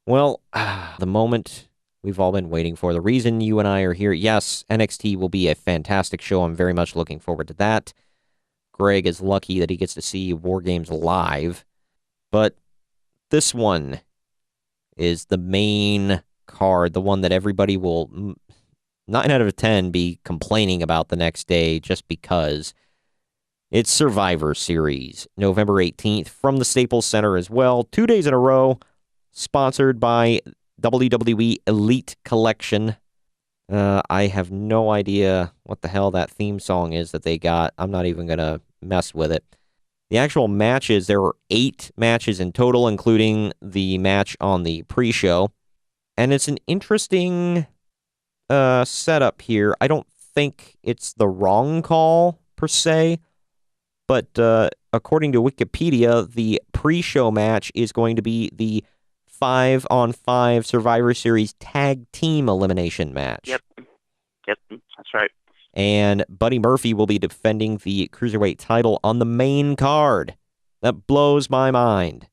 Well, the moment we've all been waiting for, the reason you and I are here. Yes, NXT will be a fantastic show. I'm very much looking forward to that. Greg is lucky that he gets to see War Games live, but this one is the main card, the one that everybody will 9 out of 10 be complaining about the next day just because it's Survivor Series, November 18th from the Staples Center as well. 2 days in a row, sponsored by WWE Elite Collection. I have no idea what the hell that theme song is that they got. I'm not even going to mess with it. The actual matches, there were 8 matches in total, including the match on the pre-show. And it's an interesting setup here. I don't think it's the wrong call, per se. But according to Wikipedia, the pre-show match is going to be the 5-on-5 Survivor Series tag team elimination match. Yep, that's right. And Buddy Murphy will be defending the Cruiserweight title on the main card. That blows my mind.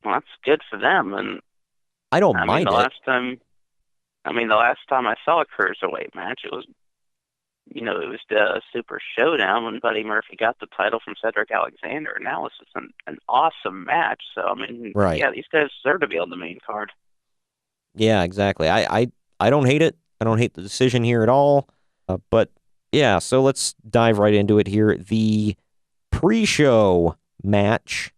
Well, that's good for them. And I don't mind the it. the last time I saw a Cruiserweight match, it was the Super Showdown when Buddy Murphy got the title from Cedric Alexander. And now it's just an awesome match. So, Right. yeah, these guys deserve to be on the main card. Yeah, exactly. I don't hate it. I don't hate the decision here at all. But yeah, so let's dive right into it here. The pre-show match,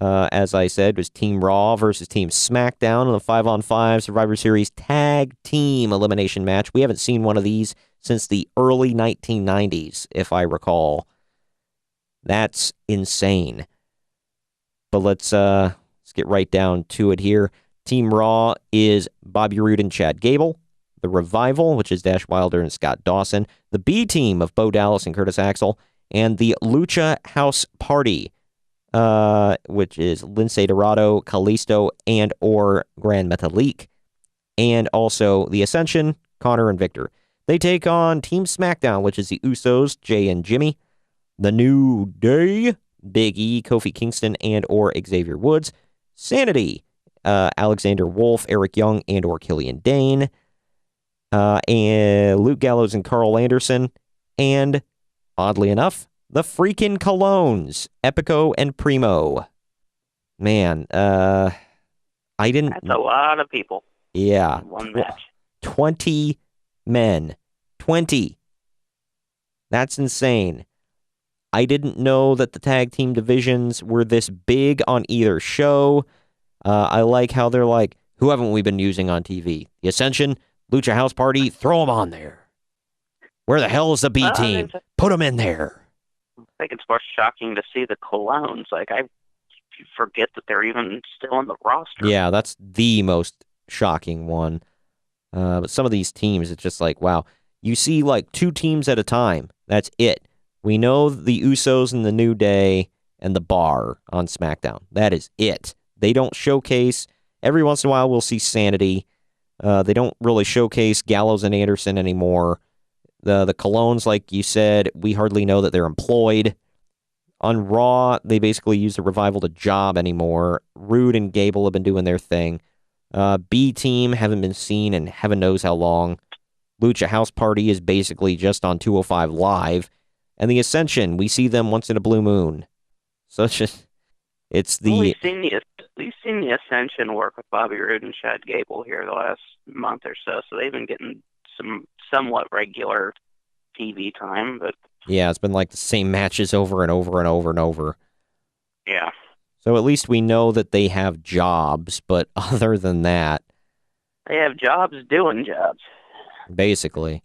as I said, was Team Raw versus Team SmackDown in the 5-on-5 Survivor Series tag team elimination match. We haven't seen one of these since the early 1990s, if I recall. That's insane. But let's get right down to it here. Team Raw is Bobby Roode and Chad Gable. The Revival, which is Dash Wilder and Scott Dawson. The B Team of Bo Dallas and Curtis Axel. And the Lucha House Party, which is Lince Dorado, Kalisto, and or Grand Metalik. And also the Ascension, Connor and Victor. They take on Team SmackDown, which is the Usos, Jay and Jimmy. The New Day, Big E, Kofi Kingston, and or Xavier Woods. Sanity, Alexander Wolf, Eric Young, and or Killian Dane. And Luke Gallows and Carl Anderson. And, oddly enough, the freaking Colognes, Epico and Primo. Man, I didn't... That's a lot of people. Yeah. In one match. 20 men. 20. That's insane. I didn't know that the tag team divisions were this big on either show. I like how they're like, who haven't we been using on TV? The Ascension, Lucha House Party, throw them on there. Where the hell is the B team? Put them in there. I think it's more shocking to see the Colognes. Like, I forget that they're even still on the roster. Yeah, that's the most shocking one. But some of these teams, it's just like, wow. You see like 2 teams at a time. That's it. We know the Usos and the New Day and the Bar on SmackDown. That is it. They don't showcase. Every once in a while, we'll see Sanity. They don't really showcase Gallows and Anderson anymore. The Colognes, like you said, we hardly know that they're employed. On Raw, they basically use the Revival to job anymore. Roode and Gable have been doing their thing. B Team haven't been seen in heaven knows how long. Lucha House Party is basically just on 205 Live. And the Ascension, we see them once in a blue moon. So it's just, it's the... Well, we've seen the Ascension work with Bobby Roode and Chad Gable here the last month or so they've been getting some somewhat regular TV time, but... Yeah, it's been like the same matches over and over and over and over. Yeah. So at least we know that they have jobs, but other than that... They have jobs doing jobs. Basically.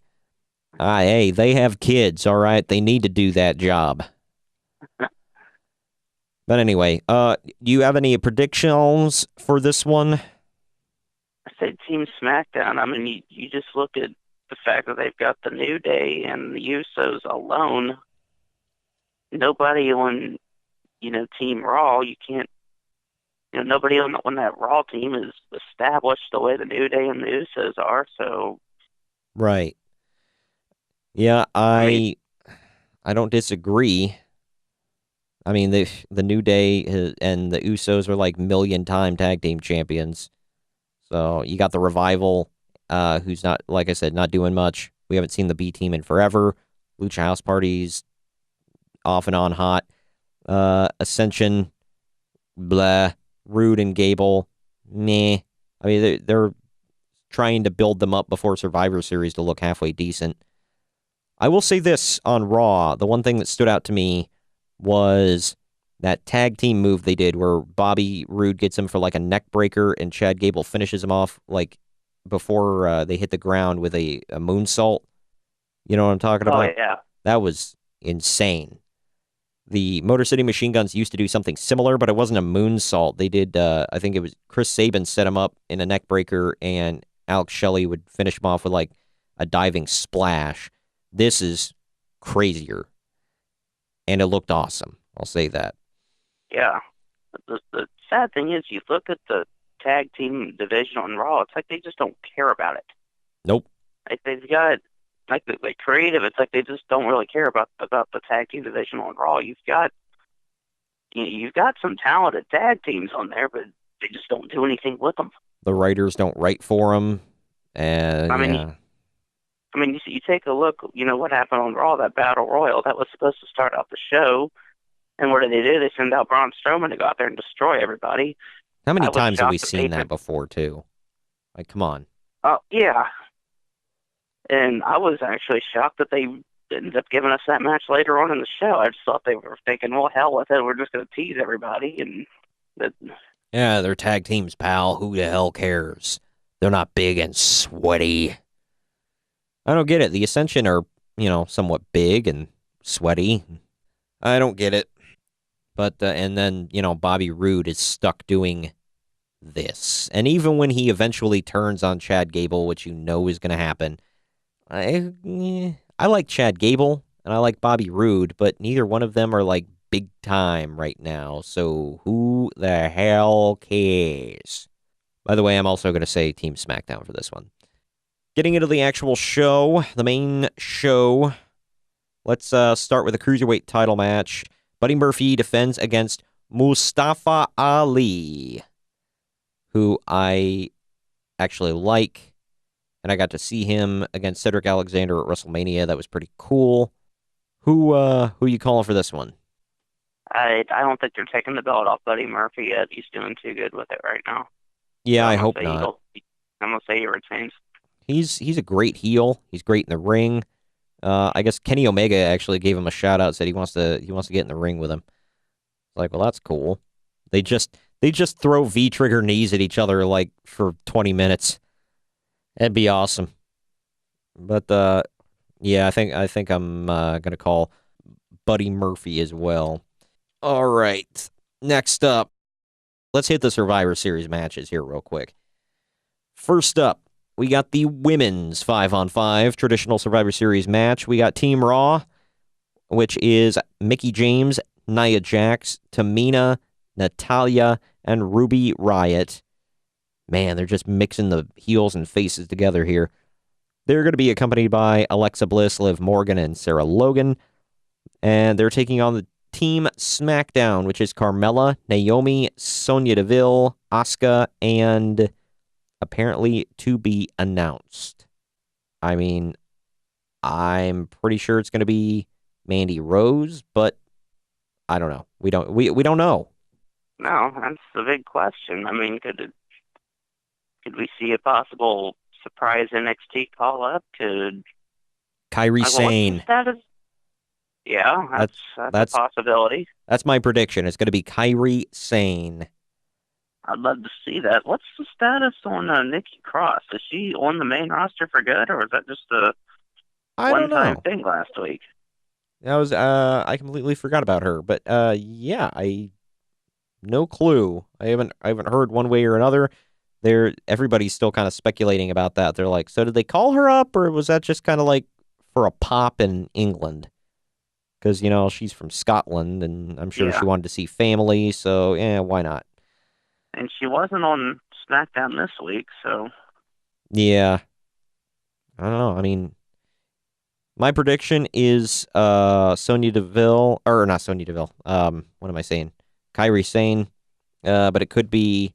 Hey, they have kids, all right? They need to do that job. But anyway, do you have any predictions for this one? I said Team SmackDown. I mean, you just look at the fact that they've got the New Day and the Usos alone. Nobody on, Team Raw, you can't, nobody on that Raw team is established the way the New Day and the Usos are, so... Right. Yeah, I don't disagree. I mean, the New Day and the Usos are like million-time tag team champions. So you got the Revival, who's not, like I said, not doing much. We haven't seen the B team in forever. Lucha House Party's off and on hot. Ascension, blah. Rude and Gable, meh. I mean, they're trying to build them up before Survivor Series to look halfway decent. I will say this on Raw. The one thing that stood out to me was that tag team move they did where Bobby Roode gets him for like a neck breaker and Chad Gable finishes him off like before they hit the ground with a moonsault. You know what I'm talking Oh about? yeah. That was insane. The Motor City Machine Guns used to do something similar, but it wasn't a moonsault. They did, I think it was Chris Sabin set him up in a neck breaker, and Alex Shelley would finish him off with like a diving splash. This is crazier, and it looked awesome. I'll say that. Yeah. The sad thing is, you look at the tag team division on Raw. It's like they just don't care about it. Nope. Like they've got like the creative. It's like they just don't really care about the tag team division on Raw. You've got some talented tag teams on there, but they just don't do anything with them. The writers don't write for them, and I mean, yeah. you take a look. You know what happened on Raw? That Battle Royal that was supposed to start out the show, and what do? They send out Braun Strowman to go out there and destroy everybody. How many I was times have we shocked seen that before, too? Like, come on. Oh yeah, and I was actually shocked that they ended up giving us that match later on in the show. I just thought they were thinking, well, hell with it. We're just going to tease everybody, and that. Yeah, they're tag teams, pal. Who the hell cares? They're not big and sweaty. I don't get it. The Ascension are, somewhat big and sweaty. I don't get it. But, and then, Bobby Roode is stuck doing this. And even when he eventually turns on Chad Gable, which you know is going to happen, I like Chad Gable and I like Bobby Roode, but neither one of them are like big time right now. So who the hell cares? By the way, I'm also going to say Team SmackDown for this one. Getting into the actual show, the main show, let's start with a Cruiserweight title match. Buddy Murphy defends against Mustafa Ali, who I actually like. And I got to see him against Cedric Alexander at WrestleMania. That was pretty cool. Who you calling for this one? I don't think they're taking the belt off Buddy Murphy yet. He's doing too good with it right now. Yeah, So I hope not. I'm gonna say he retains. He's a great heel. He's great in the ring. I guess Kenny Omega actually gave him a shout out. Said he wants to get in the ring with him. Like, well, that's cool. They just throw V trigger knees at each other like for 20 minutes. That'd be awesome. But yeah, I think I'm gonna call Buddy Murphy as well. All right. Next up, let's hit the Survivor Series matches here real quick. First up, we got the women's 5-on-5 traditional Survivor Series match. We got Team Raw, which is Mickie James, Nia Jax, Tamina, Natalya, and Ruby Riott. Man, they're just mixing the heels and faces together here. They're going to be accompanied by Alexa Bliss, Liv Morgan, and Sarah Logan. And they're taking on the Team SmackDown, which is Carmella, Naomi, Sonya Deville, Asuka, and apparently to be announced. I mean, I'm pretty sure it's going to be Mandy Rose, but I don't know. We don't know. No, that's the big question. I mean, could we see a possible surprise NXT call up? Could Kairi Sane. What's the status? Yeah, that's a possibility. That's my prediction. It's going to be Kairi Sane. I'd love to see that. What's the status on Nikki Cross? Is she on the main roster for good, or is that just a one-time thing last week? That was I completely forgot about her, but yeah, no clue. I haven't heard one way or another. Everybody's still kind of speculating about that. They're like, so did they call her up, or was that just kind of like for a pop in England? Because, she's from Scotland, and I'm sure she wanted to see family, so, yeah, why not? And she wasn't on SmackDown this week, so... Yeah. I don't know. I mean, my prediction is Sonya Deville, or not Sonya Deville, what am I saying? Kairi Sane, but it could be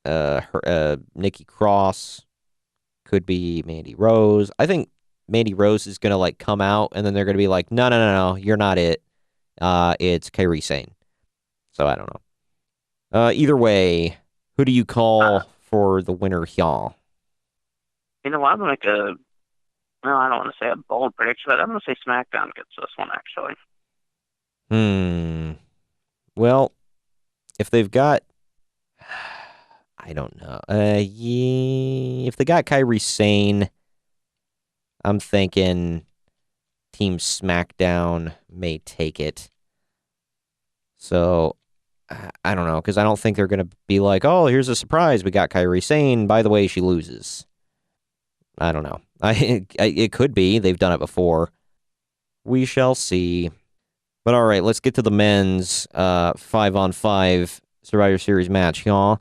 Nikki Cross, could be Mandy Rose. I think Mandy Rose is gonna like come out, and then they're gonna be like, no, no, no, no, you're not it. It's Kairi Sane. So I don't know. Either way, who do you Uh, call for the winner here? I'm gonna make well, I don't want to say a bold prediction, but I'm gonna say SmackDown gets this one actually. Hmm. Well, if they've got, I don't know. Yeah, if they got Kyrie Sane, I'm thinking Team SmackDown may take it. So I don't know because I don't think they're gonna be like, oh, here's a surprise. We got Kyrie Sane. By the way, she loses. I don't know. It could be they've done it before. We shall see. But all right, let's get to the men's 5-on-5 Survivor Series match, y'all.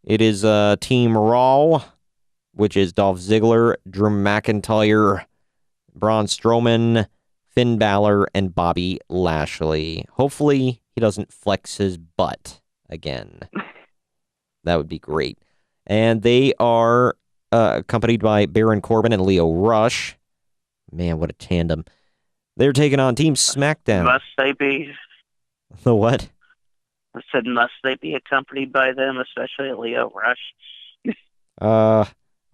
It is Team Raw, which is Dolph Ziggler, Drew McIntyre, Braun Strowman, Finn Balor, and Bobby Lashley. Hopefully, he doesn't flex his butt again. That would be great. And they are accompanied by Baron Corbin and Leo Rush. Man, what a tandem. They're taking on Team SmackDown. Must they be? The what? I said, must they be accompanied by them, especially Leo Rush? Uh,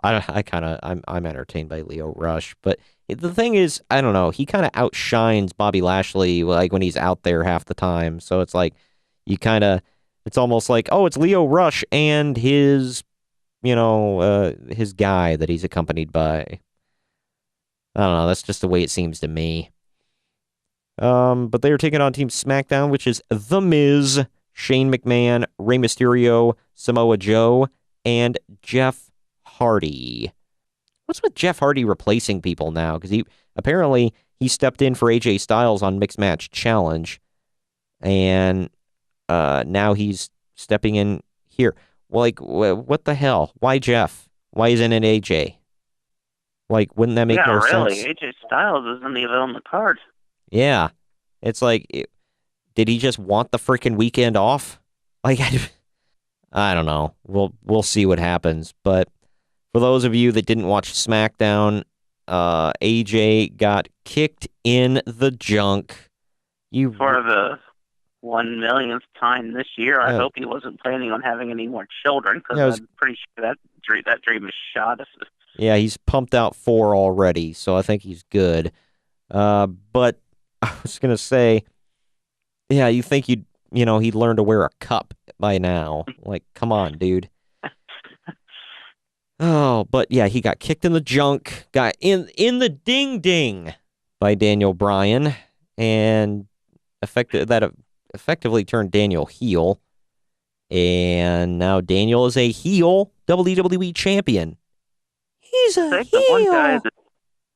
I'm entertained by Leo Rush, but the thing is, I don't know. He kind of outshines Bobby Lashley like when he's out there half the time. So it's like it's almost like, oh, it's Leo Rush and his guy that he's accompanied by. I don't know. That's just the way it seems to me. But they are taking on Team SmackDown, which is The Miz, Shane McMahon, Rey Mysterio, Samoa Joe, and Jeff Hardy. What's with Jeff Hardy replacing people now? Because he stepped in for AJ Styles on Mixed Match Challenge, and now he's stepping in here. Well, like, what the hell? Why Jeff? Why isn't it AJ? Like, wouldn't that make Yeah, more really. sense? AJ Styles isn't even on the card. Yeah, it's like, did he just want the freaking weekend off? Like, I don't know. We'll see what happens. But for those of you that didn't watch SmackDown, AJ got kicked in the junk. For the 1 millionth time this year, I Yeah, hope he wasn't planning on having any more children, because yeah, I'm pretty sure that dream is shot. yeah. He's pumped out 4 already, so I think he's good. But I was gonna say, yeah, you think he'd learn to wear a cup by now? Like, come on, dude. Oh, but yeah, he got kicked in the junk, got in the ding ding by Daniel Bryan, and effectively turned Daniel heel. And now Daniel is a heel WWE champion. He's I a think the one guy heel. that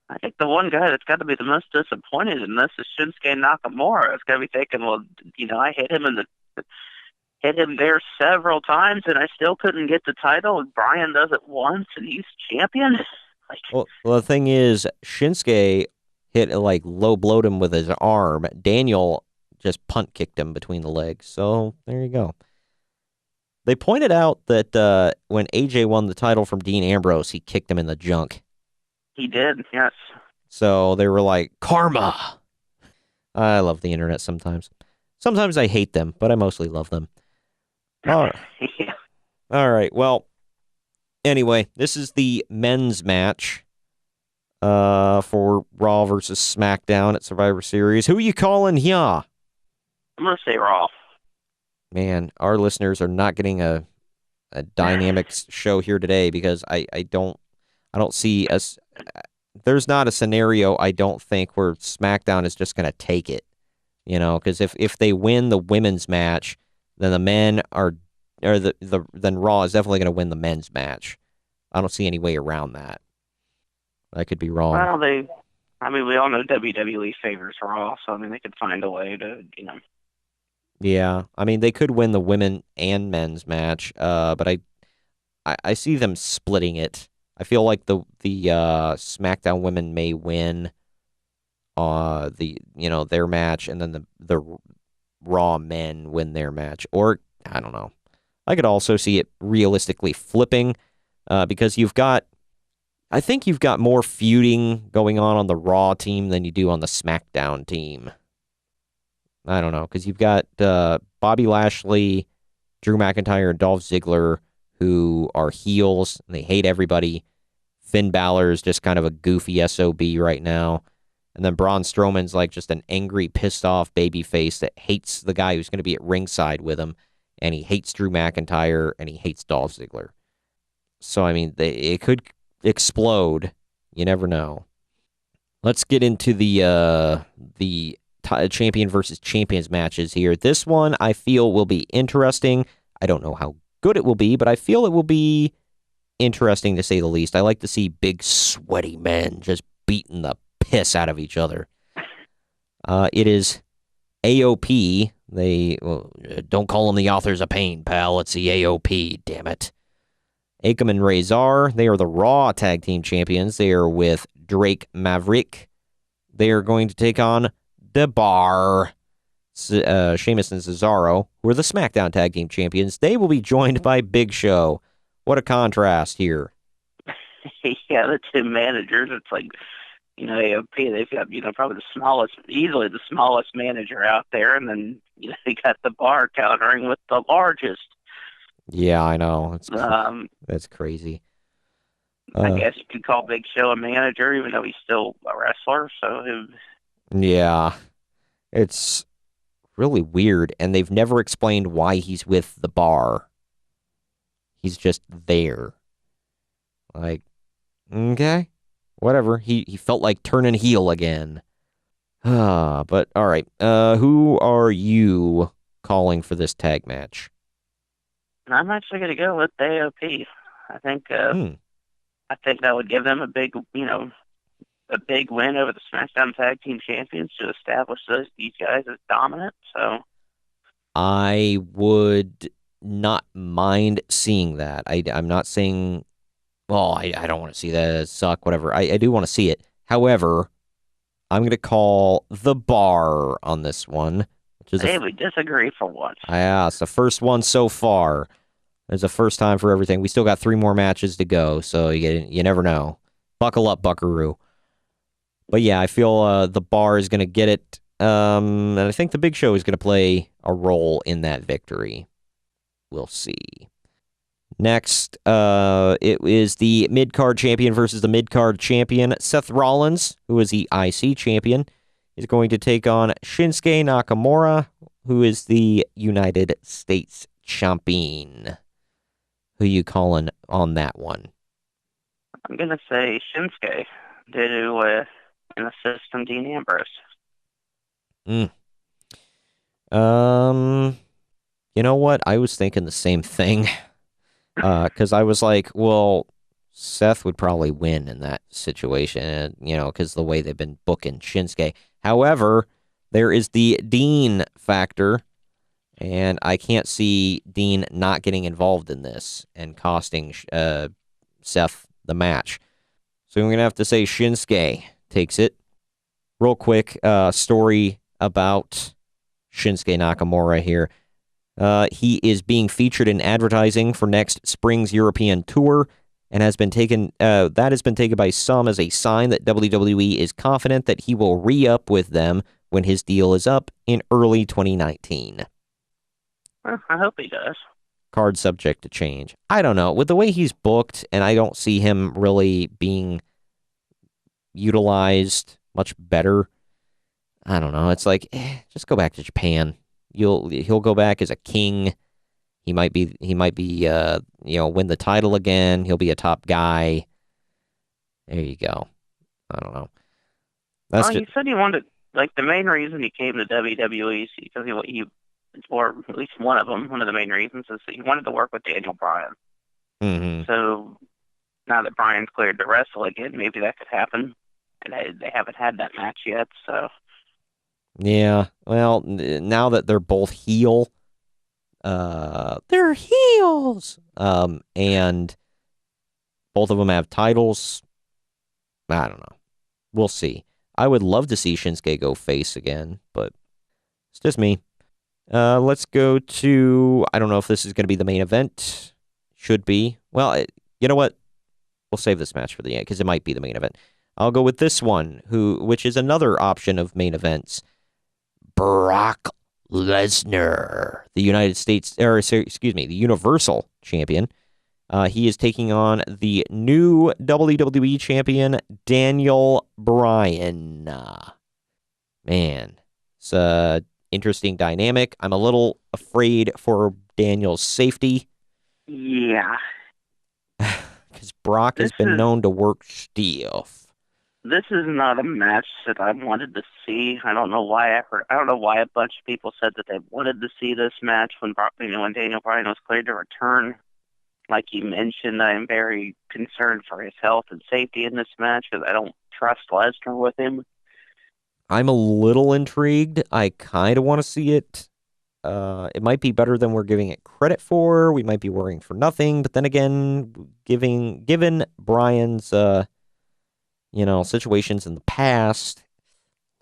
I think the one guy that's got to be the most disappointed in this is Shinsuke Nakamura. It's got to be thinking, well, I hit him there several times, and I still couldn't get the title. And Bryan does it once, and he's champion. Like, Well, the thing is, Shinsuke hit like low blowed him with his arm. Daniel just punt kicked him between the legs. So there you go. They pointed out that when AJ won the title from Dean Ambrose, he kicked him in the junk. he did, yes. So they were like, karma. I love the internet sometimes. Sometimes I hate them, but I mostly love them. All right. Yeah. All right. Well, anyway, this is the men's match for Raw versus SmackDown at Survivor Series. Who you calling here? I'm gonna say Raw. Man, our listeners are not getting a dynamic show here today because I don't see us. There's not a scenario I don't think where SmackDown is just going to take it. Because if they win the women's match, then the men are, or then Raw is definitely going to win the men's match. I don't see any way around that. I could be wrong. Well, we all know WWE favors Raw, so they could find a way to. Yeah, I mean they could win the women and men's match, but I see them splitting it. I feel like the SmackDown women may win their match, and then the Raw men win their match, or I don't know. I could also see it realistically flipping because I think you've got more feuding going on the Raw team than you do on the SmackDown team. I don't know, because you've got Bobby Lashley, Drew McIntyre, and Dolph Ziggler, who are heels, and they hate everybody. Finn Balor is just kind of a goofy SOB right now. And then Braun Strowman's like just an angry, pissed off babyface that hates the guy who's going to be at ringside with him. And he hates Drew McIntyre, and he hates Dolph Ziggler. So, I mean, it could explode. You never know. Let's get into the champion versus champions matches here. This one I feel will be interesting. I don't know how good it will be, but I feel it will be interesting to say the least. I like to see big, sweaty men just beating the piss out of each other. It is AOP. Don't call them the authors of pain, pal. It's the AOP, damn it. Akam and Razor, they are the Raw Tag Team Champions. They are with Drake Maverick. They are going to take on The Bar, Sheamus and Cesaro, who are the SmackDown Tag Team Champions. They will be joined by Big Show. What a contrast here. Yeah, the two managers, it's like, AOP, they've got, probably easily the smallest manager out there, and then, they got The Bar countering with the largest. Yeah, I know. That's crazy. I guess you could call Big Show a manager, even though he's still a wrestler. Yeah, it's really weird, and they've never explained why he's with The Bar. He's just there. Like, okay, whatever. He felt like turning heel again. But all right. Who are you calling for this tag match? I'm actually going to go with AOP. I think that would give them a big win over the SmackDown Tag Team Champions to establish these guys as dominant. So I would not mind seeing that. I'm not saying, well, I don't want to see that suck, whatever. I do want to see it. However, I'm going to call The Bar on this one. Hey, we disagree for once. Yeah, it's the first one so far. There's a first time for everything. We still got 3 more matches to go, so you never know. Buckle up, buckaroo. But yeah, I feel The Bar is going to get it, and I think the Big Show is going to play a role in that victory. We'll see. Next, it is the mid-card champion versus the mid-card champion. Seth Rollins, who is the IC champion, is going to take on Shinsuke Nakamura, who is the United States champion. Who you calling on that one? I'm going to say Shinsuke due to an assist from Dean Ambrose. You know what? I was thinking the same thing. Because I was like, well, Seth would probably win in that situation, because the way they've been booking Shinsuke. However, there is the Dean factor, and I can't see Dean not getting involved in this and costing Seth the match. So I'm going to have to say Shinsuke takes it. Real quick story about Shinsuke Nakamura here. He is being featured in advertising for next spring's European tour and has been taken by some as a sign that WWE is confident that he will re-up with them when his deal is up in early 2019. Well, I hope he does. Card subject to change. I don't know. With the way he's booked, and I don't see him really being utilized much better. I don't know. It's like, just go back to Japan. He'll go back as a king. He might be win the title again. He'll be a top guy. There you go. I don't know. He said he wanted, the main reason he came to WWE is because he or at least one of the main reasons is that he wanted to work with Daniel Bryan. Mm-hmm. So now that Bryan's cleared to wrestle again, maybe that could happen. And they haven't had that match yet, so. Yeah, well, now that they're both heel, they're heels, and both of them have titles. I don't know. We'll see. I would love to see Shinsuke go face again, but it's just me. Let's go to, I don't know if this is going to be the main event. Should be. Well, you know what? We'll save this match for the end because it might be the main event. I'll go with this one, which is another option of main events. Brock Lesnar, the United States, or excuse me, the Universal Champion. He is taking on the new WWE Champion, Daniel Bryan. Man, it's a interesting dynamic. I'm a little afraid for Daniel's safety Yeah. because Brock This has been is known to work stiff. this is not a match that I wanted to see. I don't know why I don't know why a bunch of people said that they wanted to see this match when when Daniel Bryan was cleared to return. Like you mentioned, I am very concerned for his health and safety in this match because I don't trust Lesnar with him. I'm a little intrigued. I kind of want to see it. It might be better than we're giving it credit for. We might be worrying for nothing, but then again, given Brian's situations in the past,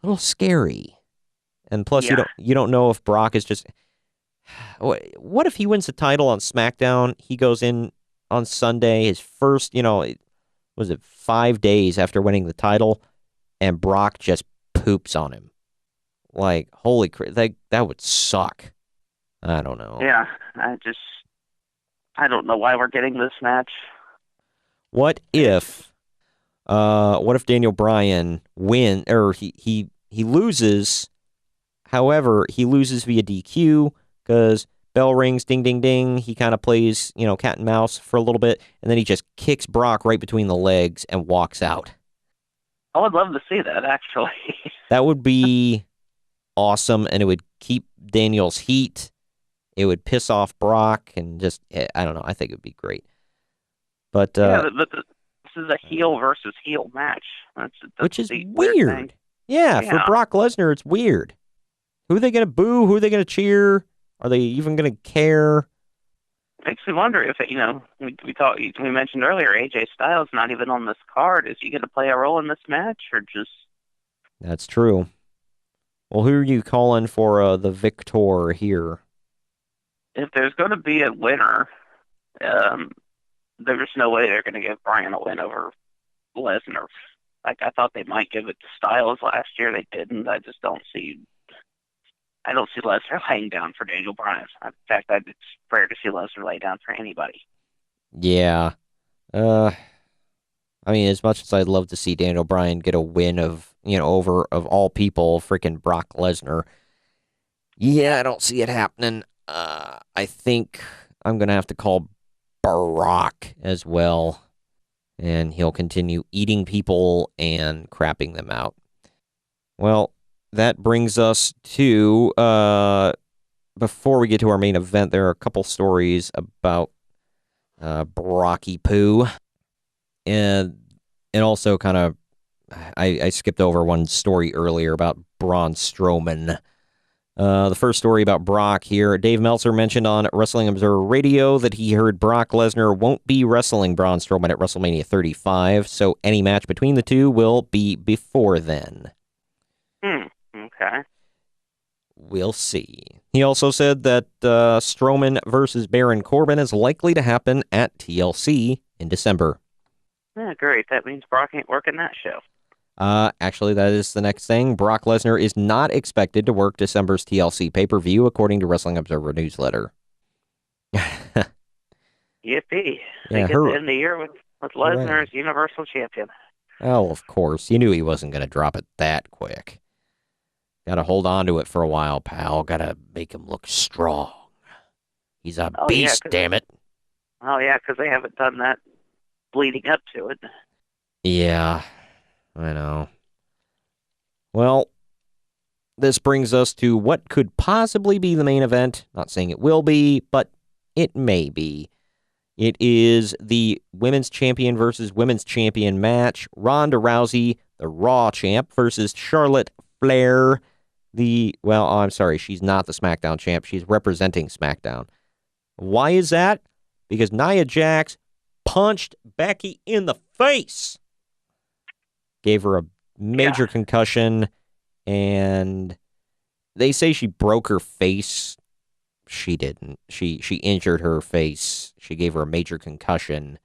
a little scary. And plus, Yeah. you don't know if Brock is just. What if he wins the title on SmackDown? He goes in on Sunday, his first, was it 5 days after winning the title, and Brock just poops on him. Like, holy crap, that would suck. I don't know. Yeah. I don't know why we're getting this match. What if Daniel Bryan he loses, however, he loses via DQ because bell rings, ding ding ding, he kind of plays, cat and mouse for a little bit, and then he just kicks Brock right between the legs and walks out. I would love to see that, actually. That would be awesome, and it would keep Daniel's heat. It would piss off Brock, and just, I don't know, I think it would be great. But Yeah, this is a heel versus heel match. That's which is the weird thing. weird. Yeah, for Yeah. Brock Lesnar, it's weird. Who are they going to boo? Who are they going to cheer? Are they even going to care? Makes me wonder if we mentioned earlier AJ Styles not even on this card. Is he going to play a role in this match or just? That's true. Well, who are you calling for the victor here? If there's going to be a winner, um, there's no way they're going to give Bryan a win over Lesnar. Like I thought they might give it to Styles last year, they didn't. I don't see Lesnar laying down for Daniel Bryan. In fact, it's rare to see Lesnar lay down for anybody. Yeah. Uh, I mean, as much as I'd love to see Daniel Bryan get a win over of all people, freaking Brock Lesnar. Yeah, I don't see it happening. I think I'm gonna have to call Brock as well, and he'll continue eating people and crapping them out. Well, that brings us to before we get to our main event, there are a couple stories about Brocky Poo, and also kind of I skipped over one story earlier about Braun Strowman. The first story about Brock here. Dave Meltzer mentioned on Wrestling Observer Radio that he heard Brock Lesnar won't be wrestling Braun Strowman at WrestleMania 35, so any match between the two will be before then. Okay. We'll see. He also said that Strowman versus Baron Corbin is likely to happen at TLC in December. Yeah, great. That means Brock ain't working that show. Actually, that is the next thing. Brock Lesnar is not expected to work December's TLC pay-per-view, according to Wrestling Observer newsletter. Yippee. Yeah, They get the end of the year with Lesnar as Universal Champion. Oh, of course. You knew he wasn't going to drop it that quick. Got to hold on to it for a while, pal. Got to make him look strong. He's a beast, damn it. Oh, yeah, because they haven't done that leading up to it. Yeah, I know. Well, this brings us to what could possibly be the main event. Not saying it will be, but it may be. It is the Women's Champion versus Women's Champion match. Ronda Rousey, the Raw champ, versus Charlotte Flair, I'm sorry, she's not the SmackDown champ. She's representing SmackDown. Why is that? Because Nia Jax punched Becky in the face. Gave her a major concussion, and They say she broke her face. She didn't. She injured her face. She gave her a major concussion.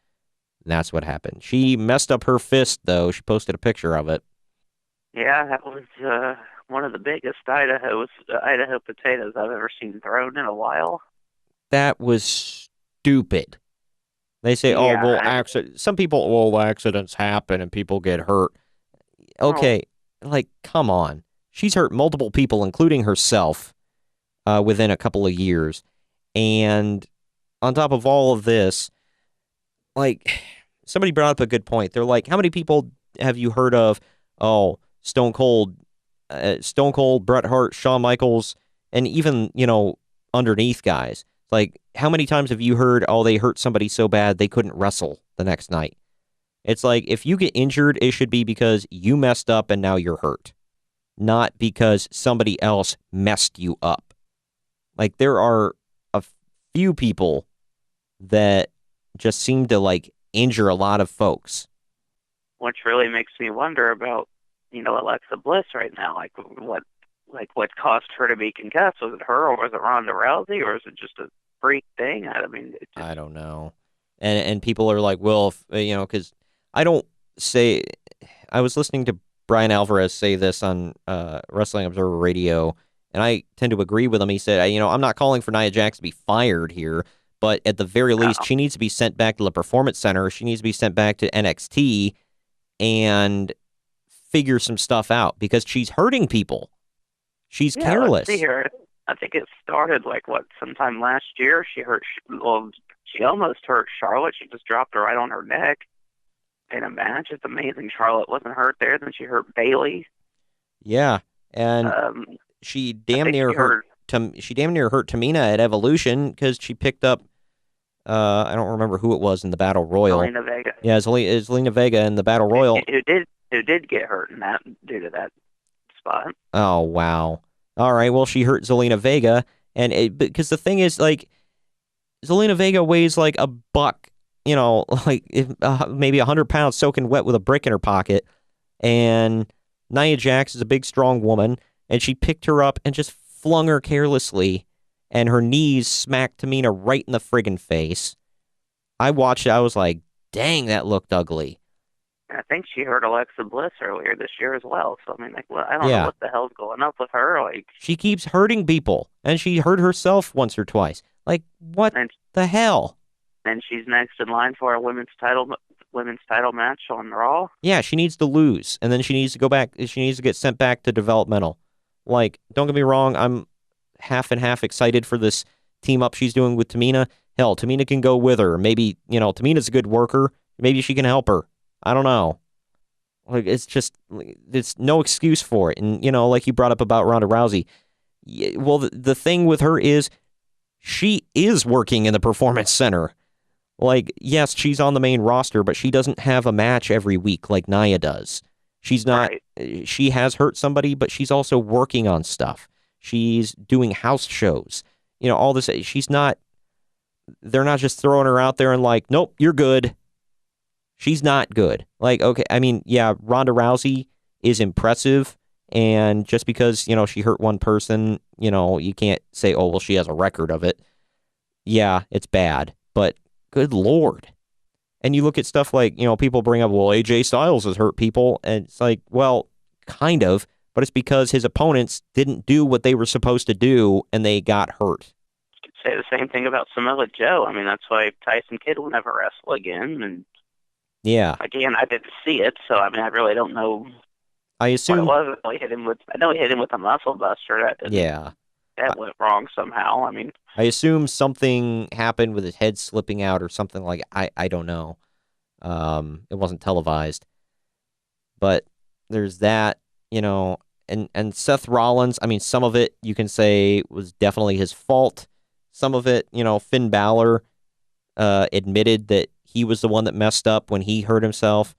That's what happened. She messed up her fist, though. She posted a picture of it. Yeah, that was one of the biggest Idaho potatoes I've ever seen thrown in a while. That was stupid. They say, oh, Yeah, well, accident. Some people, well, accidents happen and people get hurt. well, Okay, like, come on. She's hurt multiple people, including herself, within a couple of years. And on top of all of this, like, somebody brought up a good point. They're like, how many people have you heard of? Oh, Stone Cold, Bret Hart, Shawn Michaels, and even, underneath guys. Like, how many times have you heard, oh, they hurt somebody so bad they couldn't wrestle the next night? It's like, if you get injured, it should be because you messed up and now you're hurt, not because somebody else messed you up. Like, there are a few people that just seem to, like, injure a lot of folks. which really makes me wonder about, Alexa Bliss right now. What caused her to be concussed? Was it her, or was it Ronda Rousey, or is it just a freak thing? I mean, it just, I don't know. And people are like, well, because I don't say. I was listening to Brian Alvarez say this on Wrestling Observer Radio, and I tend to agree with him. He said, I'm not calling for Nia Jax to be fired here, but at the very least, oh, she needs to be sent back to the Performance Center. She needs to be sent back to NXT and figure some stuff out because she's hurting people. She's yeah. Let's see careless. here. I think it started sometime last year. She almost hurt Charlotte. She just dropped her right on her neck in a match. It's amazing Charlotte wasn't hurt there. Then she hurt Bailey. Yeah, and Um, she I damn think near she hurt. hurt She damn near hurt Tamina at Evolution because she picked up. I don't remember who it was in the Battle Royal. Zelina Vega. Yeah, Zelina Vega in the Battle Royal. Who did get hurt in that due to that spot. Oh wow. All right. Well, she hurt Zelina Vega, and because the thing is, like, Zelina Vega weighs like a buck. Like maybe 100 pounds soaking wet with a brick in her pocket, and Nia Jax is a big, strong woman, and she picked her up and just flung her carelessly, and her knees smacked Tamina right in the friggin' face. I watched it. I was like, dang, that looked ugly. I think she hurt Alexa Bliss earlier this year as well. So I mean, I don't know Yeah. what the hell's going up with her. She keeps hurting people, and she hurt herself once or twice. Like, what And the hell? then she's next in line for a women's title match on Raw. Yeah, she needs to lose, and then she needs to go back. She needs to get sent back to developmental. Like, don't get me wrong, I'm half and half excited for this team up she's doing with Tamina. Hell, Tamina can go with her. Maybe, Tamina's a good worker. Maybe she can help her. I don't know. Like, there's no excuse for it. And, like you brought up about Ronda Rousey. Well, the thing with her is she is working in the Performance Center. Like, yes, she's on the main roster, but she doesn't have a match every week like Nia does. She's not, Right. she has hurt somebody, but she's also working on stuff. She's doing house shows. All this. They're not just throwing her out there and like, nope, you're good. She's not good. Like, okay, I mean, yeah, Ronda Rousey is impressive. And just because, she hurt one person, you can't say, oh, well, she has a record of it. Yeah, it's bad. But good Lord. And you look at stuff like, people bring up, well, AJ Styles has hurt people. And it's like, well, kind of. But it's because his opponents didn't do what they were supposed to do and they got hurt. You could say the same thing about Samoa Joe. I mean, that's why Tyson Kidd will never wrestle again. And Yeah. again, I didn't see it, so I mean, I really don't know I what it assume, was. I know he hit him with a muscle buster. yeah. That went wrong somehow. I mean, I assume something happened with his head slipping out or something like I don't know. It wasn't televised. But there's that, and Seth Rollins, I mean, some of it you can say was definitely his fault. Some of it, Finn Balor admitted that he was the one that messed up when he hurt himself.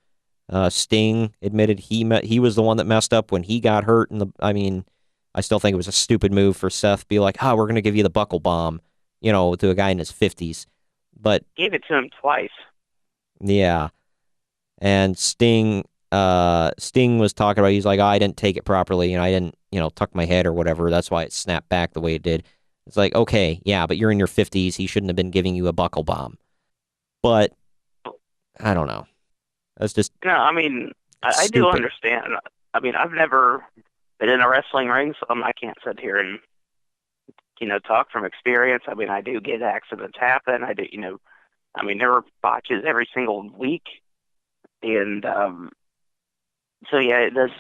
Sting admitted he was the one that messed up when he got hurt. I mean, I still think it was a stupid move for Seth to be like, we're going to give you the buckle bomb, to a guy in his 50s. But gave it to him twice. yeah. And Sting was talking about, he's like, I didn't take it properly. I didn't, tuck my head or whatever. That's why it snapped back the way it did. It's like, okay, yeah, but you're in your 50s. He shouldn't have been giving you a buckle bomb. But I don't know. That's just No, I mean, I do stupid. understand. I mean, I've never been in a wrestling ring, so I can't sit here and talk from experience. I mean, I do get accidents happen. I do, I mean, there are botches every single week, and so yeah, it does.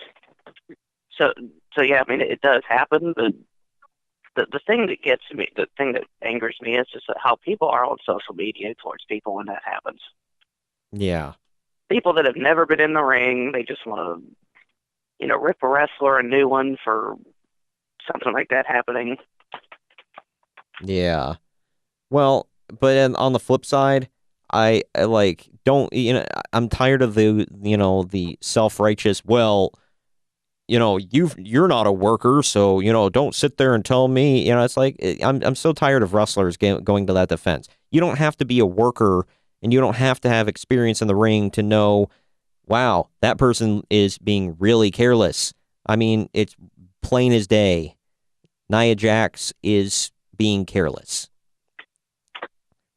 So so yeah, I mean, it does happen. But the thing that gets me, the thing that angers me, is just how people are on social media towards people when that happens. Yeah. People that have never been in the ring, they just want to, rip a wrestler a new one for something like that happening. Yeah. Well, but then on the flip side, I like don't I'm tired of the self-righteous, well, you're not a worker, so don't sit there and tell me. It's like I'm so tired of wrestlers going to that defense. You don't have to be a worker, and you don't have to have experience in the ring to know, wow, that person is being really careless. I mean, it's plain as day. Nia Jax is being careless. Yeah,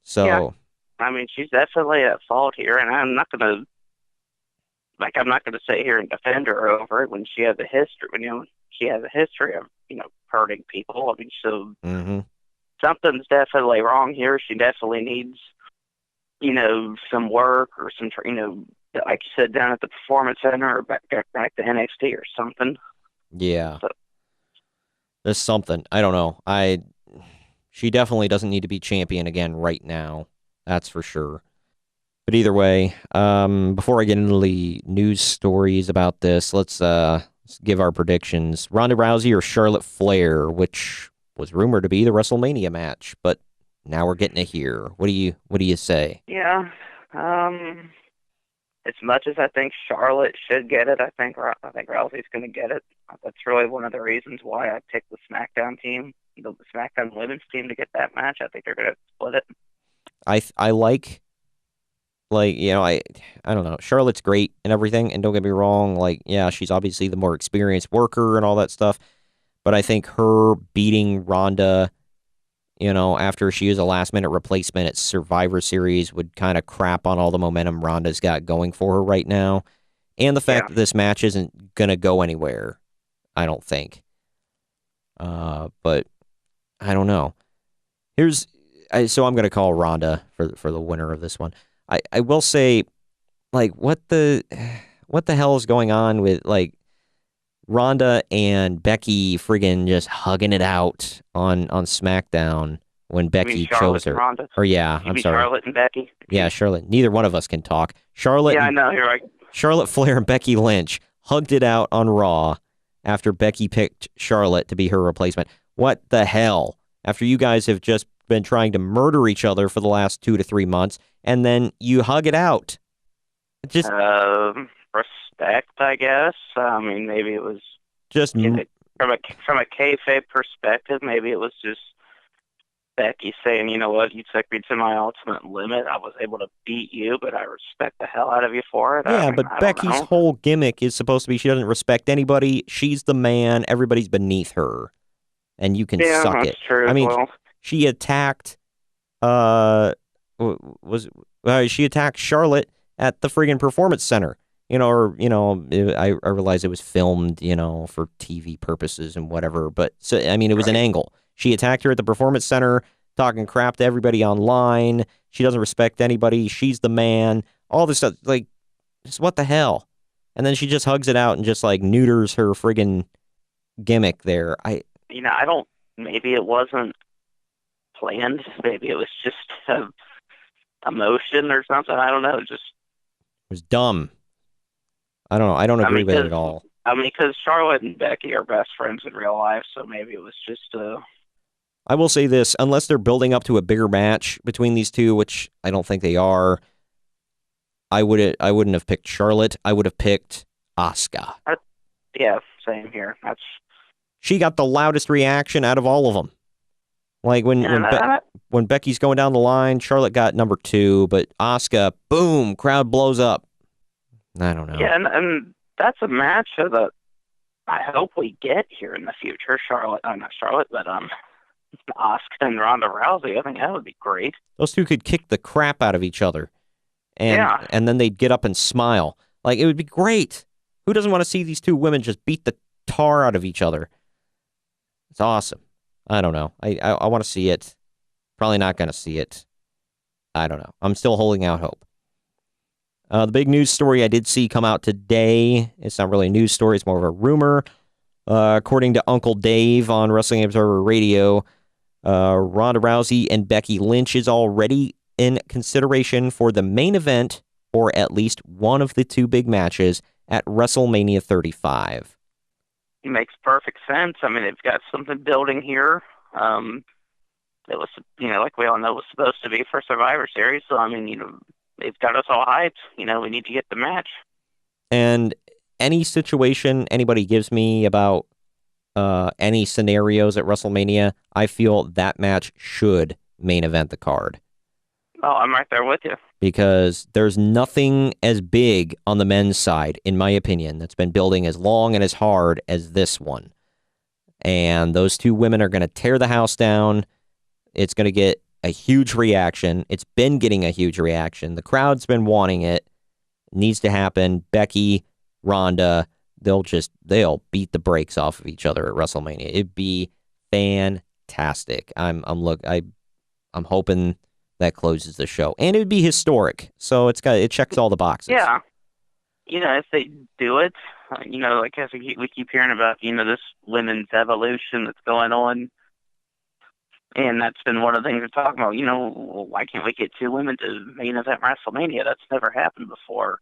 So, I mean, she's definitely at fault here, and I'm not gonna sit here and defend her over it when she has a history, she has a history of, hurting people. I mean, so hmm something's definitely wrong here. She definitely needs, some work or some, like you said, down at the performance center or back to NXT or something. yeah, So there's something. I don't know. She definitely doesn't need to be champion again right now. That's for sure. But either way, before I get into the news stories about this, let's give our predictions. Ronda Rousey or Charlotte Flair, which was rumored to be the WrestleMania match, but now we're getting it here. What do you say? yeah, as much as I think Charlotte should get it, I think Rousey's going to get it. That's really one of the reasons why I picked the SmackDown team, the SmackDown Women's team, to get that match. I think they're going to split it. I like I don't know. Charlotte's great and everything, and don't get me wrong, like yeah, she's obviously the more experienced worker and all that stuff, but I think her beating Ronda, after she was a last minute replacement at Survivor Series would kind of crap on all the momentum Ronda's got going for her right now. And the Yeah. fact that this match isn't going to go anywhere, I don't think. But I don't know. So I'm going to call Ronda for the winner of this one. I will say, like, what the hell is going on with, like, Ronda and Becky friggin' just hugging it out on SmackDown when You mean Becky chose Charlotte and her. Ronda? Or yeah, You I'm mean sorry. Charlotte and Becky? Yeah, Charlotte. Neither one of us can talk. Charlotte Yeah, I and know. You're right. Charlotte Flair and Becky Lynch hugged it out on Raw after Becky picked Charlotte to be her replacement. What the hell? After you guys have just been trying to murder each other for the last 2 to 3 months, and then you hug it out. Just, Respect, I guess. I mean, maybe it was just, you know, from a kayfabe perspective. Maybe it was just Becky saying, you know what, you took me to my ultimate limit. I was able to beat you, but I respect the hell out of you for it. I yeah, mean, but I don't Becky's know. whole gimmick is supposed to be she doesn't respect anybody. She's the man. Everybody's beneath her, and you can Yeah, suck that's it. true I as mean, well. she attacked was she attacked Charlotte at the friggin' performance center. I realize it was filmed, for TV purposes and whatever. But so I mean, it was an Right. angle. She attacked her at the performance center, talking crap to everybody online. She doesn't respect anybody. She's the man. All this stuff, like, just what the hell? And then she just hugs it out and just like neuters her friggin' gimmick there. I I don't. Maybe it wasn't planned. Maybe it was just emotion or something. I don't know. Just was dumb. I don't know. I don't I agree mean, with it at all. because Charlotte and Becky are best friends in real life, so maybe it was just I will say this, unless they're building up to a bigger match between these two, which I don't think they are, I wouldn't have picked Charlotte. I would have picked Asuka. yeah, same here. That's She got the loudest reaction out of all of them. Like and when Becky's going down the line, Charlotte got number 2, but Asuka, boom, crowd blows up. I don't know. yeah, and that's a match of the I hope we get here in the future. Charlotte, not Charlotte, but Asuka and Ronda Rousey. I think that would be great. Those two could kick the crap out of each other, and Yeah. and then they'd get up and smile. Like, it would be great. Who doesn't want to see these two women just beat the tar out of each other? It's awesome. I don't know. I want to see it. Probably not going to see it. I don't know. I'm still holding out hope. The big news story I did see come out today, it's not really a news story, it's more of a rumor. According to Uncle Dave on Wrestling Observer Radio, Ronda Rousey and Becky Lynch is already in consideration for the main event, or at least one of the two big matches, at WrestleMania 35. It makes perfect sense. I mean, they've got something building here. It was, like we all know, was supposed to be for Survivor Series. So, I mean, they've got us all hyped. We need to get the match. And any situation anybody gives me about any scenarios at WrestleMania, I feel that match should main event the card. Oh, I'm right there with you. Because there's nothing as big on the men's side, in my opinion, that's been building as long and as hard as this one. And those two women are going to tear the house down. It's going to get a huge reaction. It's been getting a huge reaction. The crowd's been wanting it. It needs to happen. Becky, Ronda, they'll beat the brakes off of each other at WrestleMania. It'd be fantastic. I'm hoping that closes the show, and it would be historic. So it checks all the boxes. Yeah, if they do it, like as we keep hearing about, this women's evolution that's going on, and that's been one of the things we're talking about. Why can't we get two women to main event WrestleMania? That's never happened before.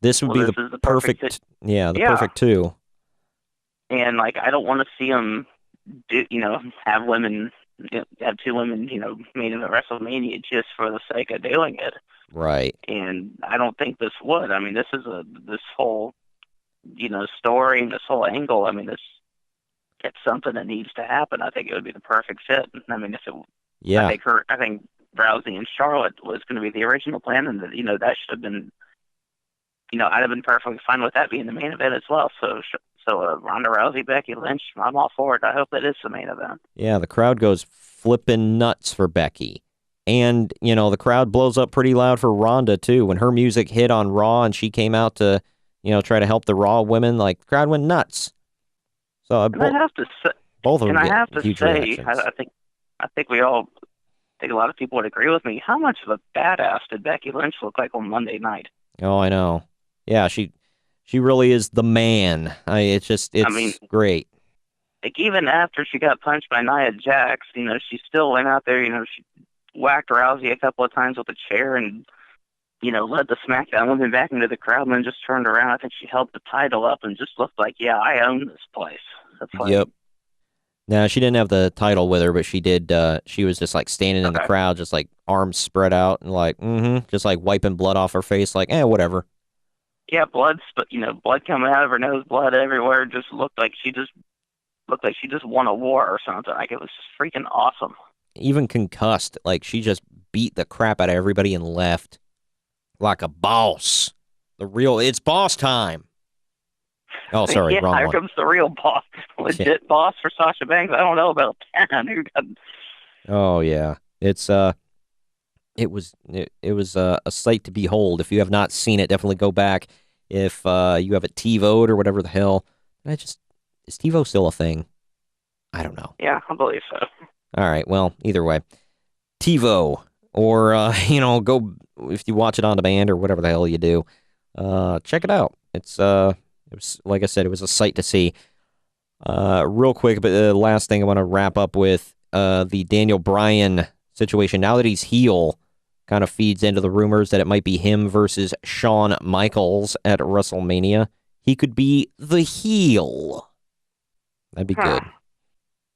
This would be the perfect perfect two. And I don't want to see them do, have women. Have two women, main event WrestleMania just for the sake of doing it. Right. And I don't think this would. I mean, this whole, story and this whole angle. I mean, it's something that needs to happen. I think it would be the perfect fit. I mean, I think Rousey and Charlotte was going to be the original plan, and that that should have been, I'd have been perfectly fine with that being the main event as well. So Ronda Rousey, Becky Lynch, I'm all for it. I hope that is the main event. Yeah, the crowd goes flipping nuts for Becky. And, the crowd blows up pretty loud for Ronda, too. When her music hit on Raw and she came out to, try to help the Raw women, the crowd went nuts. So I have to say, both of them and I have to say, I think a lot of people would agree with me. How much of a badass did Becky Lynch look like on Monday night? Oh, I know. Yeah, she really is the man. It's great. Even after she got punched by Nia Jax, she still went out there, she whacked Rousey a couple of times with a chair and, led the SmackDown women back into the crowd and then just turned around. I think she held the title up and just looked like, yeah, I own this place. Yep. Now, she didn't have the title with her, but she did. She was just standing in the crowd, just arms spread out and just wiping blood off her face, whatever. Yeah, blood coming out of her nose, blood everywhere. Just looked like she just won a war or something. It was just freaking awesome. Even concussed, she just beat the crap out of everybody and left like a boss. It's boss time. Oh, sorry, wrong one. Here comes the real boss, legit boss for Sasha Banks. I don't know about that. Oh yeah, it was a sight to behold. If you have not seen it, definitely go back. If you have a TiVo or whatever the hell, is TiVo still a thing? I don't know. Yeah, I believe so. All right. Well, either way, TiVo or go if you watch it on demand or whatever the hell you do. Check it out. It was, like I said, it was a sight to see. Real quick, but the last thing I want to wrap up with the Daniel Bryan situation. Now that he's heel, kind of feeds into the rumors that it might be him versus Shawn Michaels at WrestleMania. He could be the heel. That'd be good.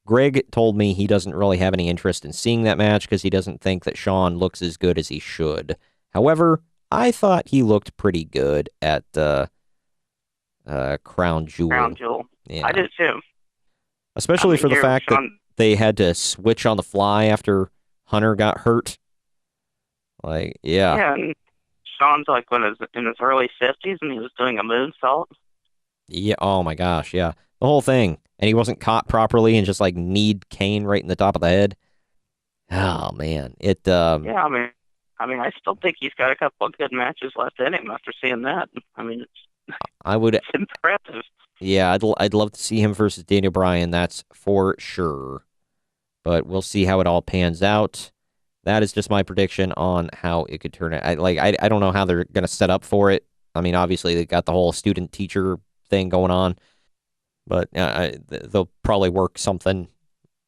Greg told me he doesn't really have any interest in seeing that match because he doesn't think that Shawn looks as good as he should. However, I thought he looked pretty good at Crown Jewel. Crown Jewel. Yeah. I did too. Especially for the fact that they had to switch on the fly after Hunter got hurt. Yeah. Yeah, and Shawn's in his early 50s and he was doing a moonsault. Yeah, oh my gosh, yeah. The whole thing. And he wasn't caught properly and just like kneed Kane right in the top of the head. Oh man. Yeah, I mean, I still think he's got a couple of good matches left in him after seeing that. I mean, I would it's impressive. yeah, I'd love to see him versus Daniel Bryan, that's for sure. But we'll see how it all pans out. That is just my prediction on how it could turn out. I don't know how they're going to set up for it. I mean, obviously they got the whole student teacher thing going on, but they'll probably work something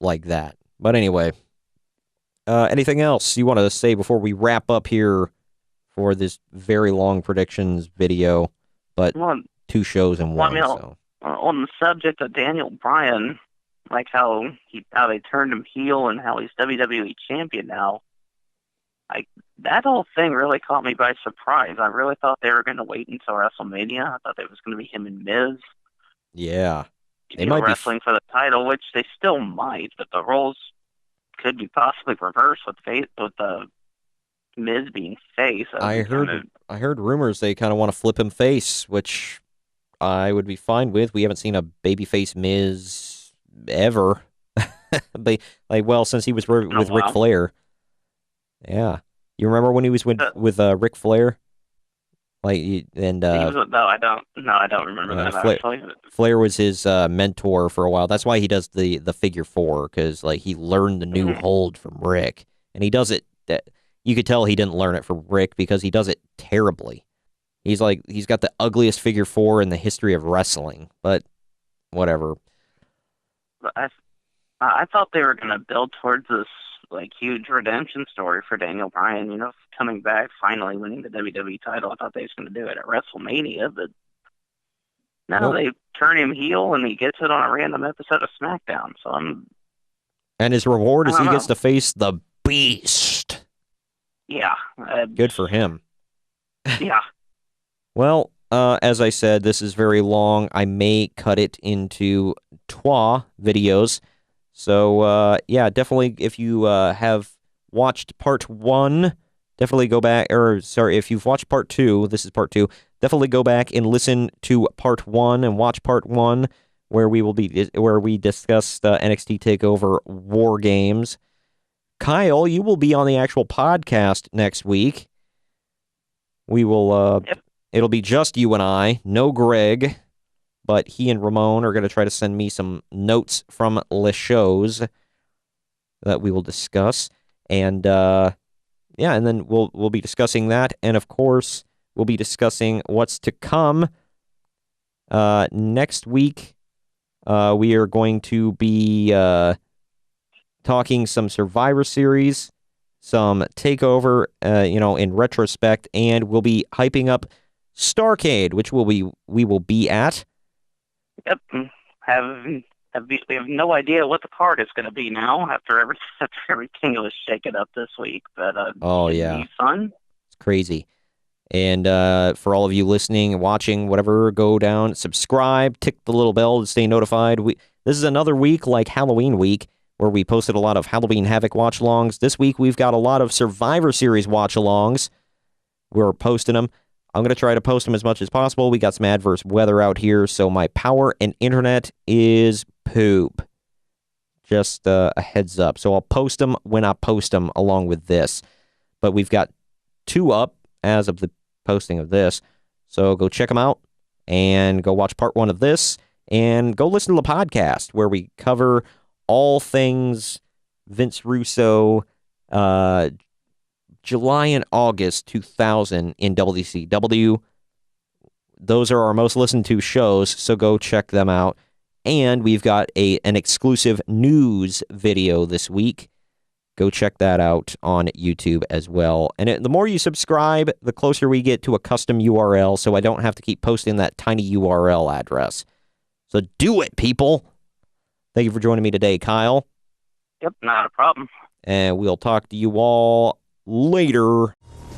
like that. But anyway, anything else you want to say before we wrap up here for this very long predictions video? But Well, 2 shows in well, I one, mean, so on the subject of Daniel Bryan, like how they turned him heel and how he's WWE champion now. Like that whole thing really caught me by surprise. I really thought they were going to wait until WrestleMania. I thought it was going to be him and Miz, yeah, they you know, might be. wrestling for the title, which they still might, but the roles could be possibly reversed with the Miz being face. That would I be kind heard of I heard rumors they kind of want to flip him face, which I would be fine with. We haven't seen a babyface Miz ever. Well, since he was been a with Ric while. Flair. Yeah. You remember when he was But with Ric Flair? And he was no, I don't remember that Flair actually. Flair was his mentor for a while. That's why he does the figure four, because like he learned the new Mhm. hold from Rick, and he does it. That you could tell he didn't learn it from Rick because he does it terribly. He's got the ugliest figure four in the history of wrestling, but whatever. But I thought they were going to build towards this like huge redemption story for Daniel Bryan. You know, coming back, finally winning the WWE title. I thought they was going to do it at WrestleMania, but no, Nope. they turn him heel and he gets it on a random episode of SmackDown. So And his reward I is don't he gets know. to face the Beast. Yeah, Good for him. yeah. Well, as I said, this is very long. I may cut it into twa videos. So, yeah, definitely if you have watched part one, definitely go back, or sorry, if you've watched part two, this is part two, definitely go back and listen to part one and watch part one, where we discuss the NXT TakeOver War Games. Kyle, you will be on the actual podcast next week. We will, Yep. it'll be just you and I, no Greg, but he and Ramon are going to try to send me some notes from les shows that we will discuss. And, yeah, and then we'll be discussing that. And, of course, we'll be discussing what's to come. Next week, we are going to be talking some Survivor Series, some TakeOver, in retrospect, and we'll be hyping up Starrcade, which we will be at. Yep. Have we have no idea what the card is going to be now after everything was shaken up this week, but Oh should yeah, be fun. it's crazy. And for all of you listening and watching, whatever, go down, subscribe, tick the little bell to stay notified. This is another week like Halloween week where we posted a lot of Halloween Havoc watch-alongs. This week we've got a lot of Survivor Series watch-alongs. We're posting them. I'm going to try to post them as much as possible. We got some adverse weather out here, so my power and internet is poop. Just a heads up. So I'll post them when I post them along with this. But we've got 2 up as of the posting of this. So go check them out and go watch part 1 of this and go listen to the podcast where we cover all things Vince Russo, July and August 2000 in WCW. Those are our most listened to shows, so go check them out. And we've got an exclusive news video this week. Go check that out on YouTube as well. And the more you subscribe, the closer we get to a custom URL, so I don't have to keep posting that tiny URL address. So do it, people. Thank you for joining me today, Kyle. Yep, not a problem. And we'll talk to you all later.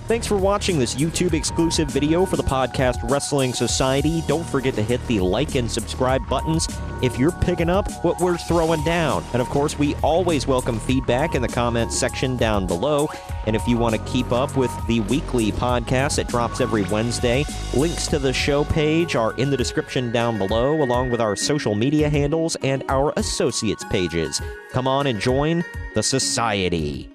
Thanks for watching this YouTube-exclusive video for the podcast Wrestling Society. Don't forget to hit the like and subscribe buttons if you're picking up what we're throwing down. And of course, we always welcome feedback in the comments section down below. And if you want to keep up with the weekly podcast that drops every Wednesday, links to the show page are in the description down below, along with our social media handles and our associates pages. Come on and join the society.